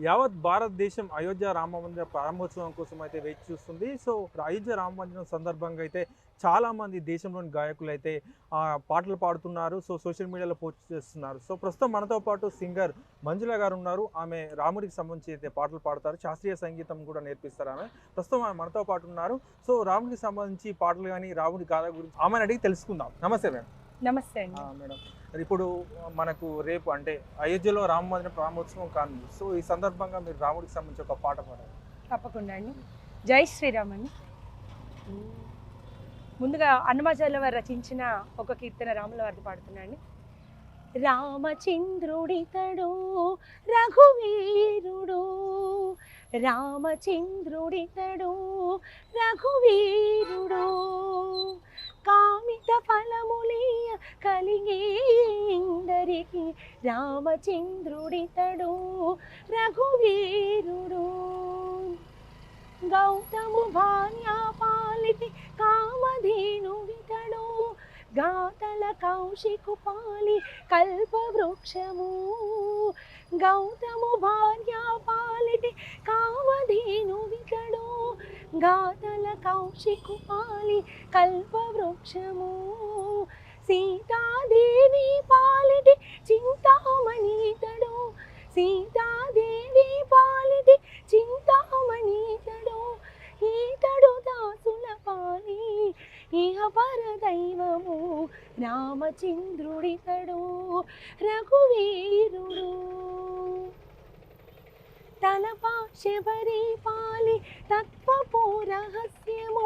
యావత్ భారతదేశం అయోధ్య రామ మందిర ప్రారంభోత్సవం కోసం అయితే వేచి చూస్తుంది. సో అయోధ్య రామ మందిరం సందర్భంగా అయితే చాలామంది దేశంలోని గాయకులు అయితే పాటలు పాడుతున్నారు. సో సోషల్ మీడియాలో పోస్ట్ చేస్తున్నారు. సో ప్రస్తుతం మనతో పాటు సింగర్ మంజుల గారు ఉన్నారు. ఆమె రాముడికి సంబంధించి అయితే పాటలు పాడతారు, శాస్త్రీయ సంగీతం కూడా నేర్పిస్తారు. ఆమె ప్రస్తుతం మనతో పాటు ఉన్నారు. సో రాముడికి సంబంధించి పాటలు కానీ రాముడి గాథ గురించి ఆమెను అడిగి తెలుసుకుందాం. నమస్తే మేడం. నమస్తే అండి. మేడం, ఇప్పుడు మనకు రేపు అంటే అయోధ్యలో రామ మందిర ప్రారంభోత్సవం కానుంది. సో ఈ సందర్భంగా మీరు రాముడికి సంబంధించి ఒక పాట పాడారు. తప్పకుండా అండి. జై శ్రీరామ్ అండి. ముందుగా అన్నమాచార్యుల వారు రచించిన ఒక కీర్తన రాముల వారిది పాడుతున్నా అండి. రామచంద్రుడితడు రఘువీరుడు, రామచంద్రుడితడు రఘువీరుడు, కామిత ఫలములియ కలిగేందరికి రామచంద్రుడితడు రఘువీరుడు, గౌతము భార్య పాలిటి కామధేను వితడు, గాతల కౌశికు పాలి కల్పవృక్షము, గౌతము భార్య పాలిటి కామధేను వితడు, గాతల కౌశికు పాలి కల్పవృక్షము, సీతాదేవి పాలిటి చింతామణితడు, సీతాదేవి పాలిటి చింతామణితడు, ఈతడు దాసుల పాలి ఇహ పరదైవము రామచంద్రుడితడు రఘువీరుడు, తలపా శబరి పాలి తత్వపు రహస్యము,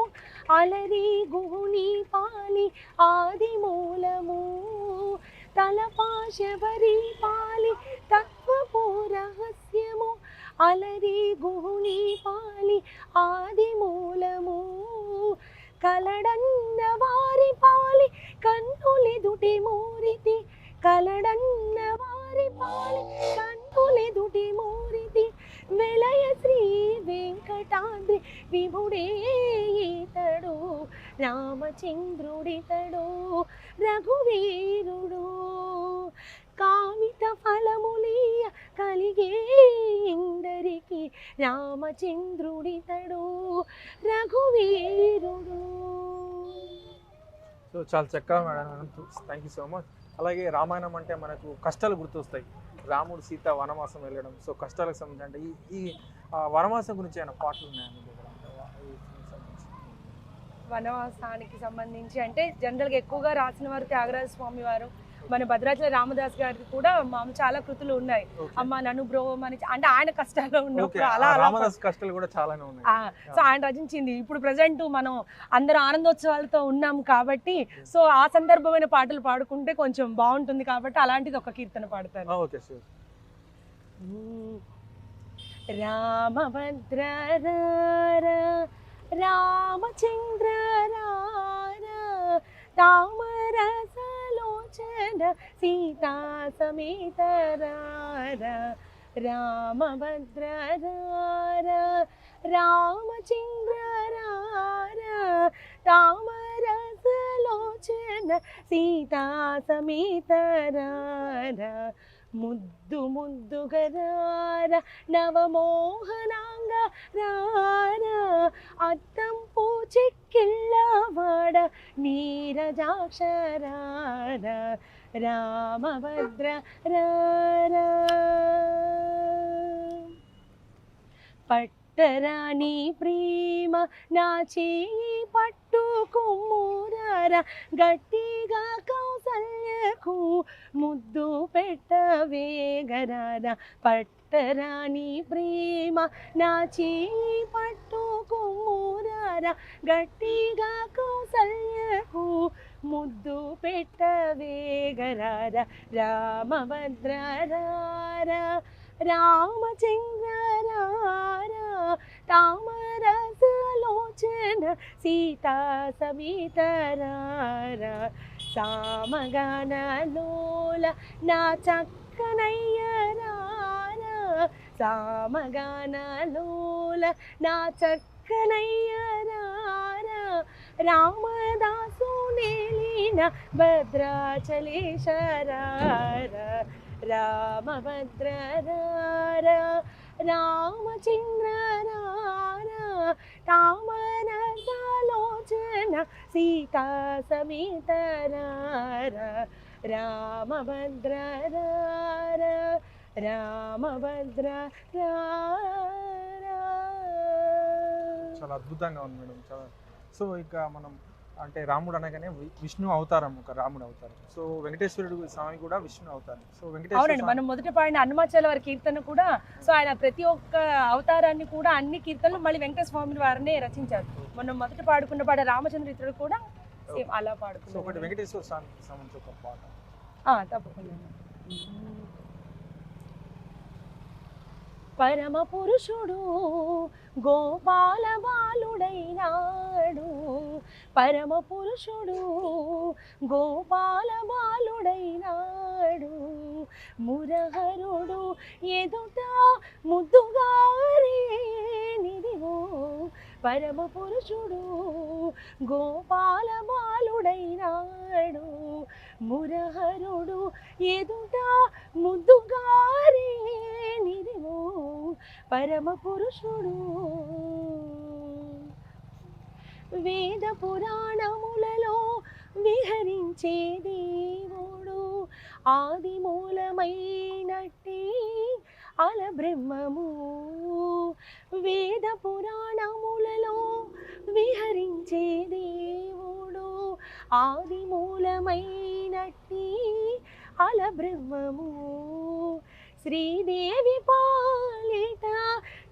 అలరి గుహుని పాలి ఆది మూలము, తలపా శబరి పాలి తత్వపు రహస్యము, అలరి గుహుని పాలి ఆది మూలము, కలడన్న వారి పాలి కన్నులెదుటి మూరితి, కలడన్న వారి పాలి కన్నులెదుటి మూరితి, వెలయ శ్రీ వెంకటాద్రి విభుడే ఈతడు రామచంద్రుడితడు రఘువీరుడు, కామిత ఫలములియ కలిగే ఇందరికి రామచంద్రుడితడు రఘువీరుడు. సో చాలా చక్కగా madam, thank you so much. అలాగే రామాయణం అంటే మనకు కష్టాలు గుర్తొస్తాయి. రాముడు సీత వనవాసం వెళ్ళడం, సో కష్టాలకు సంబంధించి అంటే ఈ వనవాసం గురించి ఏమైనా పాటలు ఉన్నాయండి? వనవాసానికి సంబంధించి అంటే జనరల్గా ఎక్కువగా రాసిన వారు త్యాగరాజ స్వామి వారు, మన భద్రాచల రామదాస్ గారికి కూడా చాలా కృతులు ఉన్నాయి. అమ్మ నన్ను బ్రోమని, అంటే ఆయన కష్టాల్లో ఉన్నప్పుడు అలా కష్టాలు కూడా చాలానే ఉన్నాయి. సో ఆయన రచించింది. ఇప్పుడు ప్రజెంట్ మనం అందరూ ఆనందోత్సవాలతో ఉన్నాం కాబట్టి సో ఆ సందర్భమైన పాటలు పాడుకుంటే కొంచెం బాగుంటుంది కాబట్టి అలాంటిది ఒక కీర్తన పాడతాను. రామభద్ర రామచంద్ర తామరసలోచన సీతా సమేత రామభద్ర రామచంద్ర తామరసలోచన సీతా సమేత ముద్దు ముద్దుగరార నవమోహనాంగ రార అద్దం పూచెక్కిళ్ళవాడ నీరజాక్షరార రామభద్ర పట్టరాని ప్రేమ నా చేయి పట్టుకుమ్మురార గట్టిగా కౌసల్యకు ముద్దు పెట్టవేగరార, పట్టరాని ప్రేమ నా చేయి పట్టుకుమ్మురార గట్టిగా కౌసల్యకు ముద్దు పెట్టవేగరార రామభద్ర రామచంద్ర తామరసలోచన సీతా సమేత సామగానలోల నా చక్కనయ్య సామగానలోల నా చక్కనయ్య రామదాసు నేలిన భద్రాచలేశర రామభద్ర రామచంద్ర రామనాలోచన సీతా సమేత రామభద్ర రామభద్ర చాలా అద్భుతంగా ఉంది మేడం. చాలా సో ఇక మనం అంటే రాముడు అనగానే విష్ణు అవతారం, ఒక రాముడు అవతారం. సో వెంకటేశ్వరుడు స్వామి కూడా విష్ణు అవతారం. సో అవునండి, మనం మొదట పాడిన హనుమాచల వారి కీర్తన కూడా సో ఆయన ప్రతి ఒక్క అవతారాన్ని కూడా అన్ని కీర్తనలు మళ్ళీ వెంకటేశ్వర స్వామి వారినే రచించారు. మనం మొదట పాడుకున్న పాట రామచంద్ర ఇతరుడు కూడా సేమ్ అలా పాడుకున్నాం. ఒకటి వెంకటేశ్వర స్వామికి సంబంధించి ఒక పాట తప్పకుండా. పరమ పురుషుడు గోపాల బాలుడైనాడు, పరమ పురుషుడు గోపాల బాలుడైనాడు, మురహరుడు ఎదుట ముద్దుగారే నిదిగో, పరమ పురుషుడు గోపాల బాలుడైనాడు, మురహరుడు ఎదుట ముద్దుగారే నిదిగో, పరమ పురుషుడు. వేద పురాణములలో విహరించే దేవుడు, ఆది మూలమైనట్టి అల బ్రహ్మము, వేద పురాణములలో విహరించే దేవుడు, ఆది మూలమైనట్టి అల బ్రహ్మము, శ్రీదేవి పాలిట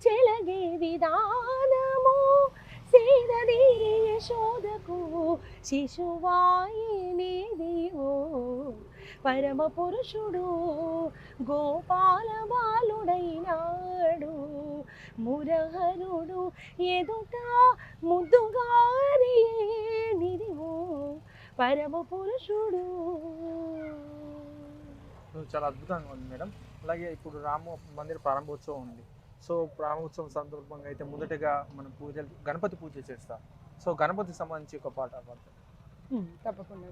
చెలగే విధానము, సీదీరి యశోదకు శిశువాయినిదివో, పరమ పురుషుడు గోపాల బాలుడైనాడు, మురహరుడు ఎదుట ముద్దుగారి నిదివో, పరమ పురుషుడు. చాలా అద్భుతంగా ఉంది మేడం. అలాగే ఇప్పుడు రామ మందిర ప్రారంభోత్సవం ఉంది. సో ప్రారంభోత్సవం సందర్భంగా అయితే మొదటగా మనం పూజలు గణపతి పూజ చేస్తాం. సో గణపతికి సంబంధించి ఒక పాట పాడతాం. తప్పకుండా.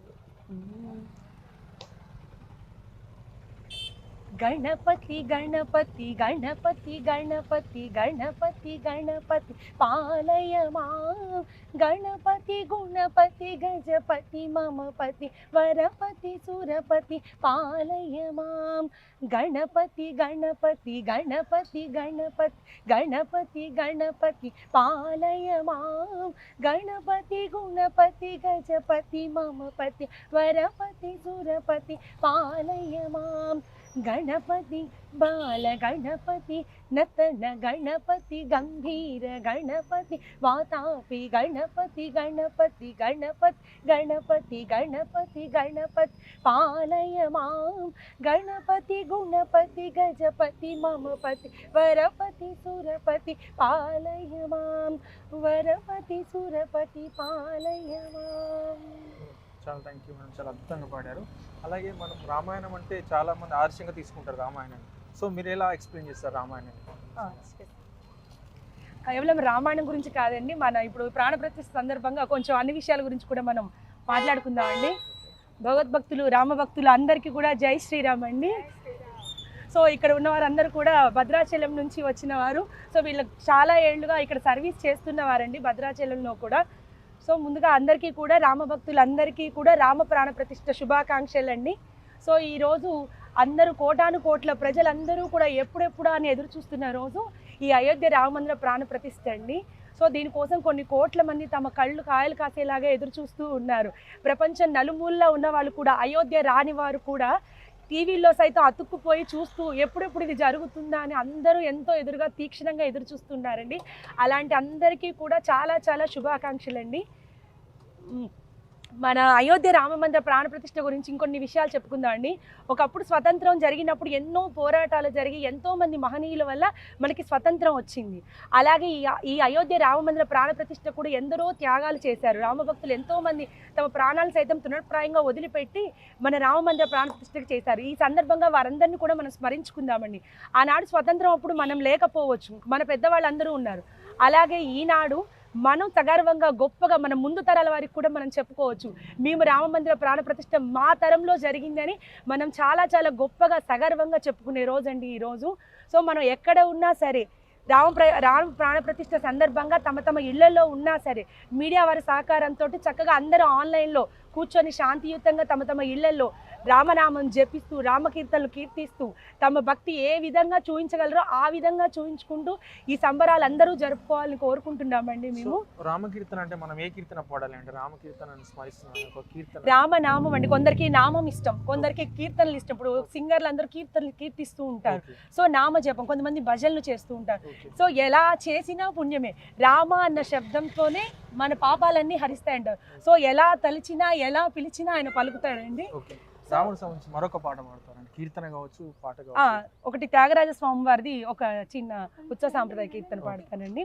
గణపతి గణపతి గణపతి గణపతి గణపతి గణపతి పాలయ మాం, గణపతి గుణపతి గజపతి మమపతి వరపతి సురపతి పాలయ మాం, గణపతి గణపతి గణపతి గణపతి గణపతి గణపతి పాలయ మాం, గణపతి గుణపతి గజపతి మమపతి వరపతి సురపతి పాలయ మాం, గణపతి బాల గణపతి నతన గణపతి గంభీర గణపతి వాతాపి గణపతి గణపతి గణపతి గణపతి గణపతి గణపతి పాలయ మాం, గణపతి గుణపతి గజపతి మమపతి వరపతి సురపతి పాలయ మాం, వరపతి సురపతి పాలయ మాం. చాలా థ్యాంక్ యూ మేడం, చాలా అద్భుతంగా పాడారు. అలాగే మనం రామాయణం అంటే చాలా మంది ఆదర్శంగా తీసుకుంటారు రామాయణాన్ని. సో మీరు ఎలా ఎక్స్ప్లెయిన్ చేస్తారు రామాయణాన్ని? కేవలం రామాయణం గురించి కాదండి, మన ఇప్పుడు ప్రాణప్రతిష్ఠ సందర్భంగా కొంచెం అన్ని విషయాల గురించి కూడా మనం మాట్లాడుకుందామండి. భగవద్భక్తులు రామభక్తులు అందరికీ కూడా జై శ్రీరామ్ అండి. సో ఇక్కడ ఉన్న వారందరూ కూడా భద్రాచలం నుంచి వచ్చిన వారు. సో వీళ్ళకి చాలా ఏళ్ళుగా ఇక్కడ సర్వీస్ చేస్తున్నవారండి భద్రాచలంలో కూడా. సో ముందుగా అందరికీ కూడా రామభక్తులందరికీ కూడా రామ ప్రాణ ప్రతిష్ఠ శుభాకాంక్షలు అండి. సో ఈరోజు అందరూ కోటాను కోట్ల ప్రజలందరూ కూడా ఎప్పుడెప్పుడు అని ఎదురు చూస్తున్న రోజు ఈ అయోధ్య రామమందిర ప్రాణ ప్రతిష్ఠ అండి. సో దీనికోసం కొన్ని కోట్ల మంది తమ కళ్ళు కాయలు కాసేలాగా ఎదురు చూస్తూ ఉన్నారు. ప్రపంచం నలుమూలలో ఉన్న వాళ్ళు కూడా, అయోధ్య రాని వారు కూడా టీవీల్లో సైతం అతుక్కుపోయి చూస్తూ ఎప్పుడెప్పుడు ఇది జరుగుతుందా అని అందరూ ఎంతో ఎదురుగా తీక్షణంగా ఎదురు చూస్తున్నారండి. అలాంటి అందరికీ కూడా చాలా చాలా శుభాకాంక్షలండి. మన అయోధ్య రామమందిర ప్రాణప్రతిష్ఠ గురించి ఇంకొన్ని విషయాలు చెప్పుకుందాం అండి. ఒకప్పుడు స్వతంత్రం జరిగినప్పుడు ఎన్నో పోరాటాలు జరిగి ఎంతోమంది మహనీయుల వల్ల మనకి స్వతంత్రం వచ్చింది. అలాగే ఈ అయోధ్య రామమందిర ప్రాణప్రతిష్ఠ కూడా ఎందరో త్యాగాలు చేశారు. రామభక్తులు ఎంతోమంది తమ ప్రాణాలు సైతం తృణప్రాయంగా వదిలిపెట్టి మన రామమందిర ప్రాణప్రతిష్ఠకు చేశారు. ఈ సందర్భంగా వారందరినీ కూడా మనం స్మరించుకుందామండి. ఆనాడు స్వతంత్రం అప్పుడు మనం లేకపోవచ్చు, మన పెద్దవాళ్ళందరూ ఉన్నారు. అలాగే ఈనాడు మనం సగర్వంగా గొప్పగా మన ముందు తరాల వారికి కూడా మనం చెప్పుకోవచ్చు, మేము రామమందిర ప్రాణప్రతిష్ఠ మా తరంలో జరిగిందని మనం చాలా చాలా గొప్పగా సగర్వంగా చెప్పుకునే రోజు అండి ఈరోజు. సో మనం ఎక్కడ ఉన్నా సరే రామ ప్రాణ ప్రతిష్ఠ సందర్భంగా తమ ఇళ్లలో ఉన్నా సరే మీడియా వారి సహకారంతో చక్కగా అందరూ ఆన్లైన్లో కూర్చొని శాంతియుతంగా తమ ఇళ్లలో రామనామం జపిస్తూ రామకీర్తనలు కీర్తిస్తూ తమ భక్తి ఏ విధంగా చూపించగలరో ఆ విధంగా చూపించుకుంటూ ఈ సంబరాలు అందరూ జరుపుకోవాలని కోరుకుంటున్నామండి మేము. రామకీర్తన అంటే మనం ఏ కీర్తన పాడాలి అంటే రామకీర్తనని స్మరిస్తున్నాం ఒక కీర్తన రామనామం అండి. కొందరికి నామం ఇష్టం, కొందరికి కీర్తనలు ఇష్టం. ఇప్పుడు సింగర్లు అందరూ కీర్తనలు కీర్తిస్తూ ఉంటారు, సో నామ జపం, కొంతమంది భజనలు చేస్తూ ఉంటారు. సో ఎలా చేసినా పుణ్యమే. రామ అన్న శబ్దంతోనే మన పాపాలన్నీ హరిస్తాయంటారు. సో ఎలా తలిచినా ఎలా పిలిచినా ఆయన పలుకుతాడండి. రాముడు సంబంధించి మరొక పాట పాడతారండి, కీర్తన కావచ్చు పాట కావచ్చు. ఒకటి త్యాగరాజ స్వామి వారిది ఒక చిన్న ఉత్సవ సాంప్రదాయ కీర్తన పాడతానండి.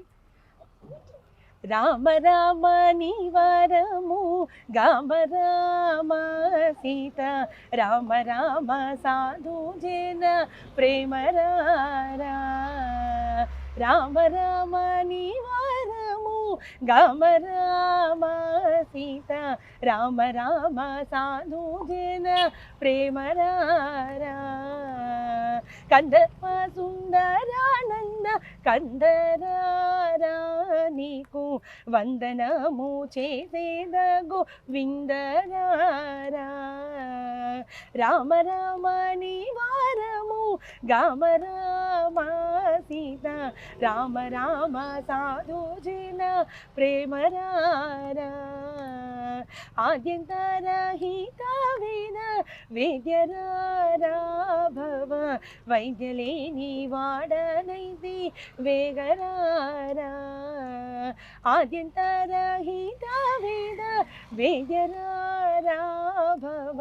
రామ రామ నివరము గామ రామ సీత రామ రామ సాధు జన ప్రేమ రామ రామ నివరము గామ రామ సీత రామ రామ సాధు జన ప్రేమ కందర్ప సుందరానంద కందరారా నీకు వందనము చేసేదగు విందరారా రామ రామ నివారము గామ రామ సీత రామ రామ సాధు జన ప్రేమ ఆద్యంతరహిత వేద వేద్యరారా భవ వైద్యలేని వాడనైది వేగరారా ఆద్యంతరహిత వేద వేద్యరారా భవ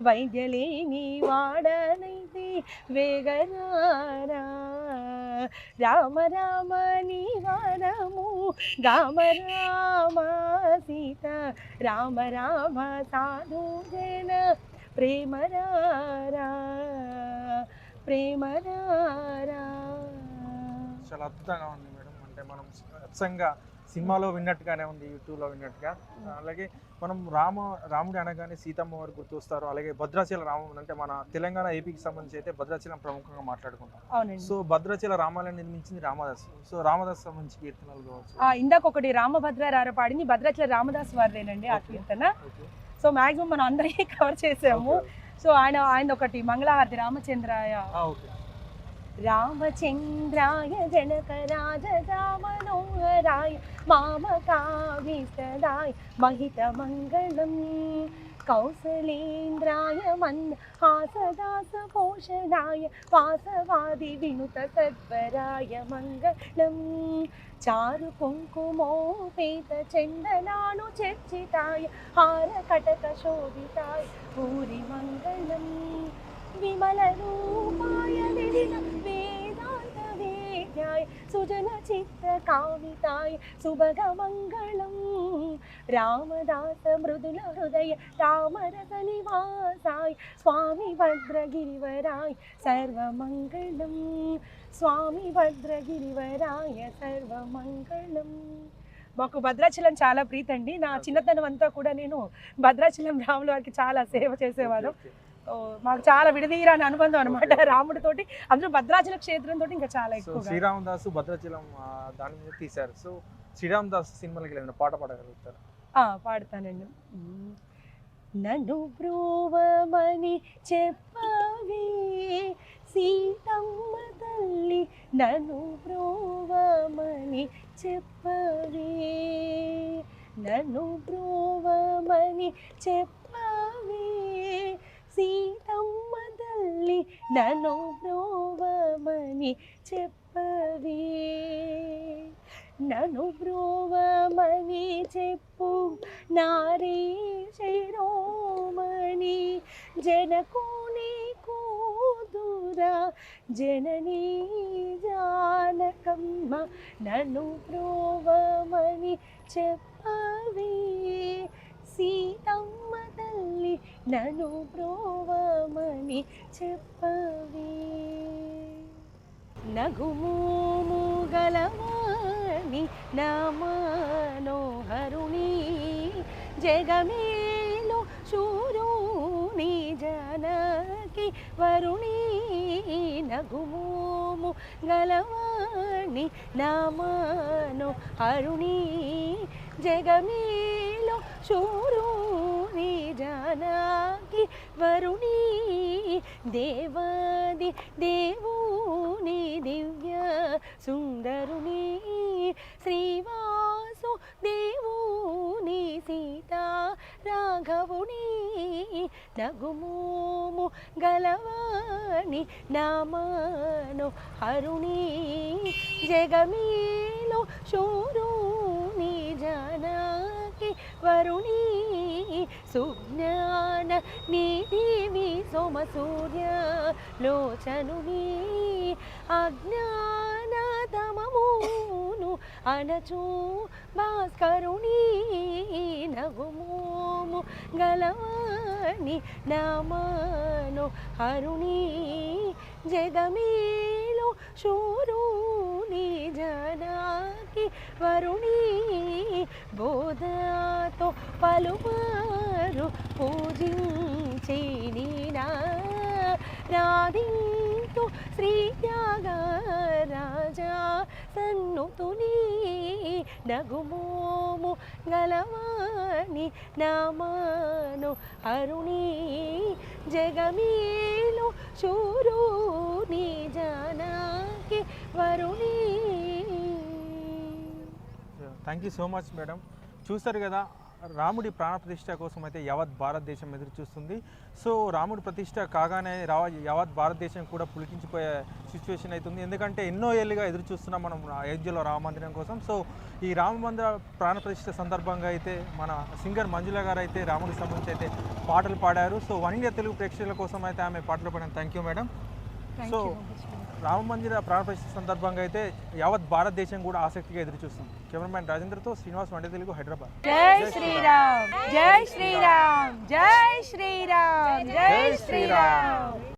వైద్యలేని వాడనైది వేగరారా రామ రామ నివారము గామ రామ సీత రామ రామ సాధు జన ప్రేమ చాలా అద్భుతంగా ఉంది మేడం. అంటే మనం అచ్చంగా సినిమాలో విన్నట్టుగానే ఉంది, యూట్యూబ్లో విన్నట్టుగా. అలాగే మనం రాముడి అనగానే సీతమ్మ వారు గుర్తొస్తారు. అలాగే భద్రాచల రామం అంటే మన తెలంగాణ ఏపీకి సంబంధించి అయితే భద్రాచలం ప్రముఖంగా మాట్లాడుకుంటాం. సో భద్రాచల రామాలయం నిర్మించింది రామదాస్. సో రామదాస్ సంబంధించి కీర్తనలు కావచ్చు. ఇందాక ఒకటి రామభద్రారార పాడింది భద్రాచల రామదాస్ వారిదేనండి ఆ కీర్తన. సో మాక్సిమం మనం అందరికీ కవర్ చేసాము. సో ఆయన ఒకటి మంగళహారతి రామచంద్రాయ రామచంద్రాయ జనకరాజ మనోహరాయ మామకావిస్తదాయ మహిత మంగళం కౌసలేంద్రాయ మందహాసదాస పోషణాయ వాసవాది వినుత సత్వరాయ మంగళం చారు కుంకుమోపేత చందనాను చర్చితాయ హార కటక శోభితాయ భూరి మంగళం విమల రూపాయ వివిధ వేదాంత వేద్యాయ సుజన చిత్త కావితాయ సుభగ మంగళం రామదాస మృదుల హృదయ రామరస నివాసాయ స్వామి భద్రగిరివరాయ సర్వమంగళం స్వామి భద్రగిరివరాయ సర్వమంగళం. మాకు భద్రాచలం చాలా ప్రీతండి. నా చిన్నతనం అంతా కూడా నేను భద్రాచలం రాముల వారికి చాలా సేవ చేసేవారు. మాకు చాలా విడదీరాని అనుబంధం అనమాట రాముడితోటి, అందులో భద్రాచల క్షేత్రంతో ఇంకా చాలా ఎక్కువ. శ్రీరామదాసు భద్రాచలం దాని మీద తీశారు. సో శ్రీరామదాసు సినిమాలకి ఏదైనా పాట పాడగలుగుతారు? పాడతానండి. నన్ను బ్రోవమని చెప్పవే సీతమ్మ తల్లి నన్ను బ్రోవమని చెప్పవే నన్ను బ్రోవమని చెప్పవే సీతమ్మ తల్లి నన్ను బ్రోవమని చెప్పవే నన్ను బ్రోవమని చెప్పు నారీ శిరోమణి జనకుని కూతురా జననీ జానకమ్మ నన్ను బ్రోవమని చెప్పవే సీతమ్మ తల్లి నన్ను బ్రోవమని చెప్పవే నగుమోము గలవాణి నా మనోహరుణి జగమేలు శూరుని జనకి వరుణి నగుమోము గలవాణి నామాను హరుణి జగమేలో శూరుని జానకి వరుణి దేవాది దేవుని దివ్య సుందరుని శ్రీవాసు దేవుని సీతా రాఘవుని నగుమోము గలవాణి నామాను హరుణి జగమేలో శూరుని జానకి వరుణి సుజ్ఞాన నిధివి సోమ సూర్య లోచనుని అజ్ఞాన తమమును అనచు భాస్కరుని నగుమోము గలవాణి నామాను హరుణి జగమేలో శూరుని జానకి వరుణి బోధతో పలుమారు పూజించేని రాధింతు శ్రీ త్యాగరాజా సన్నుతుని నగుమోము గలవాణి నామాను హరుణి జగమేలో శూరుని జానకి వరుణి. Thank you so much madam. చూస్తారు కదా, రాముడి ప్రాణ ప్రతిష్ట కోసం అయితే యావత్ భారతదేశం ఎదురు చూస్తుంది. సో రాముడి ప్రతిష్ట కాగానే యావత్ భారతదేశం కూడా పులికించిపోయే సిచ్యువేషన్ అవుతుంది. ఎందుకంటే ఎన్నో ఏళ్ళుగా ఎదురు చూస్తున్నాం మనం అయోధ్యలో రామ మందిరం కోసం. సో ఈ రామ మందిర ప్రాణ ప్రతిష్ట సందర్భంగా అయితే మన సింగర్ మంజుల గారు అయితే రాముడికి సంబంధించి అయితే పాటలు పాడారు. సో వన్ ఇండియా తెలుగు ప్రేక్షకుల కోసం అయితే ఆమె పాటలు పాడారు. Thank you madam. So Rama మందిర ప్రాణ ప్రతిష్ట సందర్భంగా అయితే యావత్ భారతదేశం కూడా ఆసక్తిగా ఎదురు చూస్తుంది. కెమెరామ్యాన్ రాజేంద్రతో శ్రీనివాస్, వన్ ఇండియా తెలుగు, హైదరాబాద్. జై శ్రీరామ్, జై శ్రీరామ్, జై శ్రీరామ్, జై శ్రీరామ్.